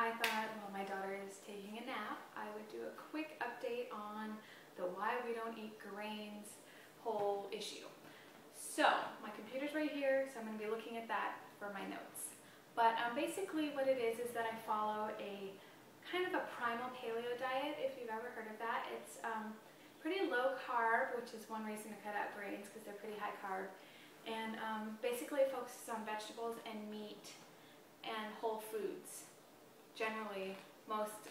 I thought, while my daughter is taking a nap, I would do a quick update on the why we don't eat grains whole issue. So my computer's right here, so I'm going to be looking at that for my notes. But basically what it is that I follow a kind of a primal paleo diet, if you've ever heard of that. It's pretty low carb, which is one reason to cut out grains because they're pretty high carb. And basically it focuses on vegetables and meat and whole foods. Generally, most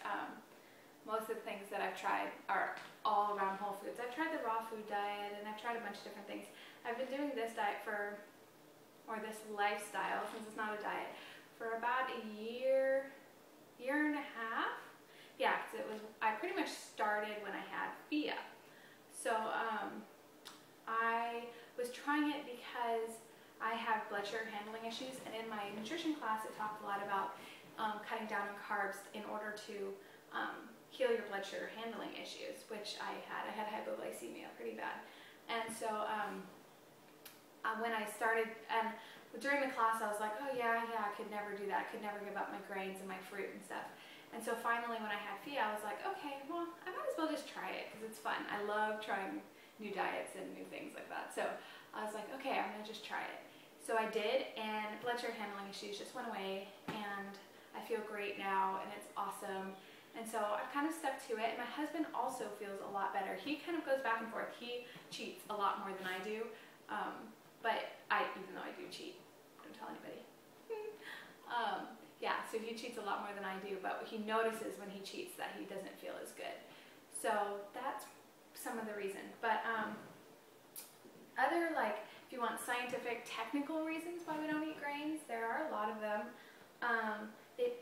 of the things that I've tried are all around whole foods. I've tried the raw food diet and I've tried a bunch of different things. I've been doing this diet or this lifestyle, since it's not a diet, for about a year and a half. Yeah, because I pretty much started when I had Fia. So I was trying it because I have blood sugar handling issues, and in my nutrition class it talked a lot about cutting down on carbs in order to heal your blood sugar handling issues, which I had. I had hypoglycemia pretty bad. And so when I started, and during the class I was like, oh yeah, I could never do that. I could never give up my grains and my fruit and stuff. And so finally when I had Fia, I was like, okay, well, I might as well just try it because it's fun. I love trying new diets and new things like that. So I was like, okay, I'm going to just try it. So I did, and blood sugar handling issues just went away, and I feel great now, and it's awesome. And so I've kind of stuck to it. And my husband also feels a lot better. He kind of goes back and forth. He cheats a lot more than I do, but even though I do cheat, don't tell anybody. Yeah, so he cheats a lot more than I do, but he notices when he cheats that he doesn't feel as good. So that's some of the reason. But other, like, if you want scientific, technical reasons why we don't eat grains, there are a lot of them.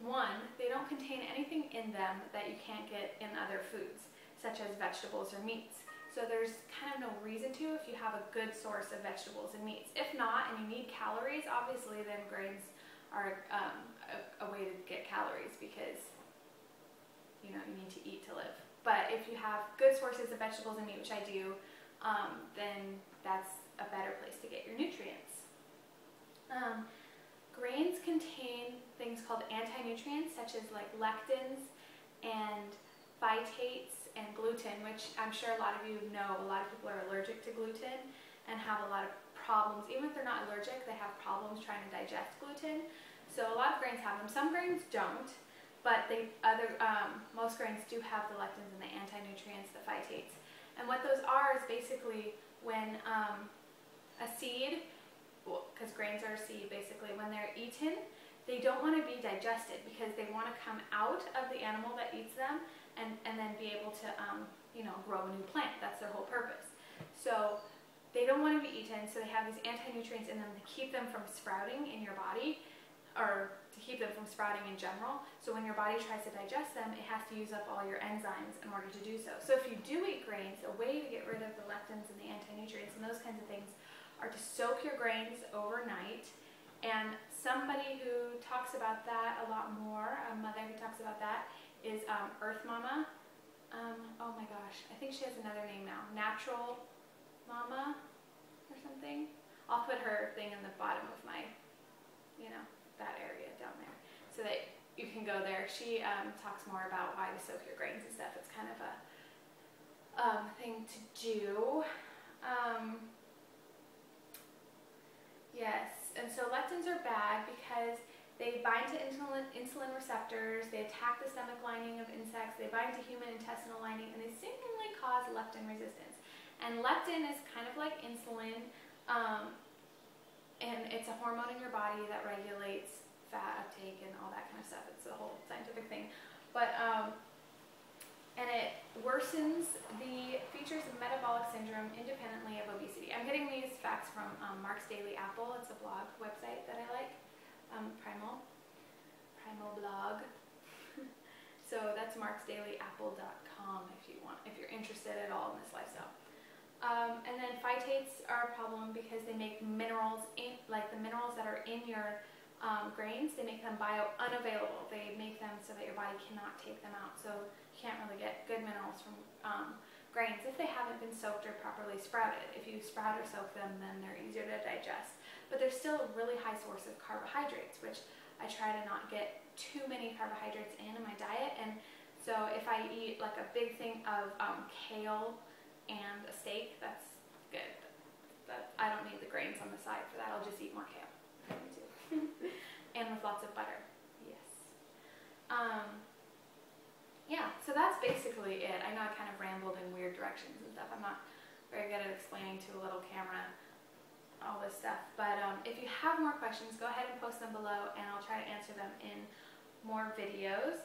One, they don't contain anything in them that you can't get in other foods, such as vegetables or meats. So there's kind of no reason to if you have a good source of vegetables and meats. If not, and you need calories, obviously then grains are a way to get calories, because you need to eat to live. But if you have good sources of vegetables and meat, which I do, then that's a better place to get your nutrients. Grains contain things called anti-nutrients, such as like lectins and phytates and gluten, which I'm sure a lot of you know. A lot of people are allergic to gluten and have a lot of problems. Even if they're not allergic, they have problems trying to digest gluten. So a lot of grains have them. Some grains don't, but most grains do have the lectins and the anti-nutrients, the phytates. And what those are is basically when a seed, because grains are a seed basically, when they're eaten, they don't want to be digested because they want to come out of the animal that eats them and then be able to grow a new plant. That's their whole purpose. So they don't want to be eaten, so they have these anti-nutrients in them to keep them from sprouting in your body, or to keep them from sprouting in general. So when your body tries to digest them, it has to use up all your enzymes in order to do so. So if you do eat grains, a way to get rid of the lectins and the anti-nutrients and those kinds of things are to soak your grains overnight. And somebody who talks about that a lot more, a mother who talks about that, is Earth Mama. Oh my gosh, I think she has another name now. Natural Mama or something. I'll put her thing in the bottom of my, that area down there, so that you can go there. She talks more about why to soak your grains and stuff. It's kind of a thing to do. Yes, and so lectins are bad because they bind to insulin receptors, they attack the stomach lining of insects, they bind to human intestinal lining, and they seemingly cause leptin resistance. And leptin is kind of like insulin, and it's a hormone in your body that regulates fat uptake and all that kind of stuff. It's a whole scientific thing. But and it worsens the features of metabolic syndrome independently of obesity. I'm getting these facts from Mark's Daily Apple. It's a blog website that I like, Primal blog. So that's marksdailyapple.com if you're interested at all in this lifestyle. And then phytates are a problem because they make minerals, like the minerals that are in your grains, they make them unavailable. They make them so that your body cannot take them out. So you can't really get good minerals from grains if they haven't been soaked or properly sprouted. If you sprout or soak them, then they're easier to digest. But they're still a really high source of carbohydrates, which I try to not get too many carbohydrates in my diet, and so if I eat like a big thing of kale and a steak, that's good. I don't need the grains on the side for that. I'll just eat more kale. And with lots of butter. Yes. Yeah, so that's basically it. I know I kind of rambled in weird directions and stuff. I'm not very good at explaining to a little camera all this stuff. But if you have more questions, go ahead and post them below, and I'll try to answer them in more videos.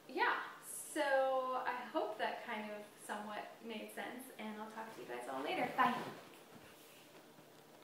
Yeah, so I hope that kind of somewhat made sense, and I'll talk to you guys all later. Bye.